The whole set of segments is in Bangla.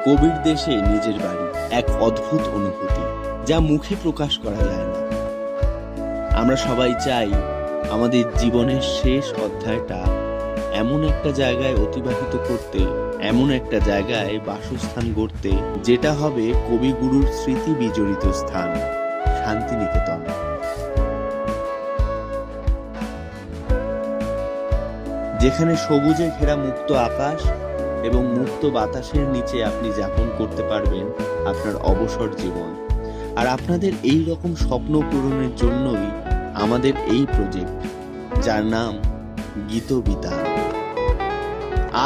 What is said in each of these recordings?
কবির দেশে নিজের বাড়ি এক অদ্ভুত অনুভূতি, যা মুখে প্রকাশ করা যায় না। আমরা সবাই চাই আমাদের জীবনের শেষ অধ্যায়টা এমন একটা জায়গায় অতিবাহিত করতে, এমন একটা জায়গায় বাসস্থান গড়তে, যেটা হবে কবিগুরুর স্মৃতি বিজড়িত স্থান, শান্তিনিকেতন। যেখানে সবুজে ঘেরা মুক্ত আকাশ এবং মুক্ত বাতাসের নিচে আপনি যাপন করতে পারবেন আপনার অবসর জীবন। আর আপনাদের এই রকম স্বপ্ন পূরণের জন্যই আমাদের এই প্রজেক্ট, যার নাম গীতবিতান।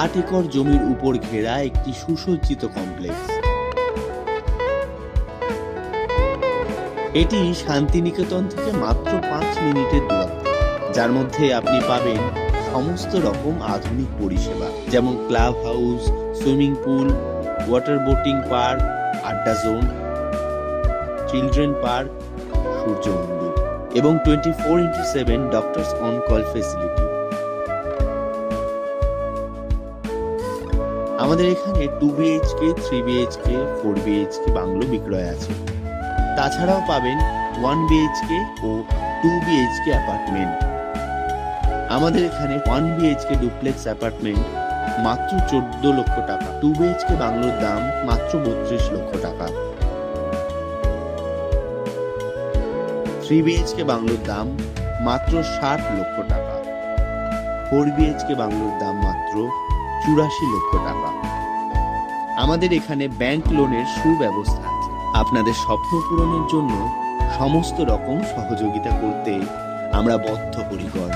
৮ একর জমির উপর ঘেরা একটি সুসজ্জিত কমপ্লেক্স। এটি শান্তিনিকেতন থেকে মাত্র ৫ মিনিটের দূরত্বে, যার মধ্যে আপনি পাবেন সমস্ত রকম আধুনিক পরিষেবা, যেমন club house, swimming pool, water boating park, আড্ডা জোন, চিলড্রেন পার্ক, সূর্য মন্দির এবং 24x7 doctors on call facility. আমাদের এখানে 2 BHK, 3 BHK, 4 BHK বাংলো বিক্রয় আছে। তাছাড়াও পাবেন 1 BHK ও 2 BHK অ্যাপার্টমেন্ট। আমাদের এখানে 1 BHK ডুপ্লেক্স অ্যাপার্টমেন্ট মাত্র 14 লক্ষ টাকা, 2 BHK বাংলোর দাম মাত্র 32 লক্ষ টাকা, 3 BHK বাংলোর দাম মাত্র 60 লক্ষ টাকা, 4 BHK বাংলোর দাম মাত্র 84 লক্ষ টাকা। আমাদের এখানে ব্যাংক লোনের সুব্যবস্থা আছে। আপনাদের স্বপ্ন পূরণের জন্য সমস্ত রকম সহযোগিতা করতে আমরা বদ্ধপরিকর।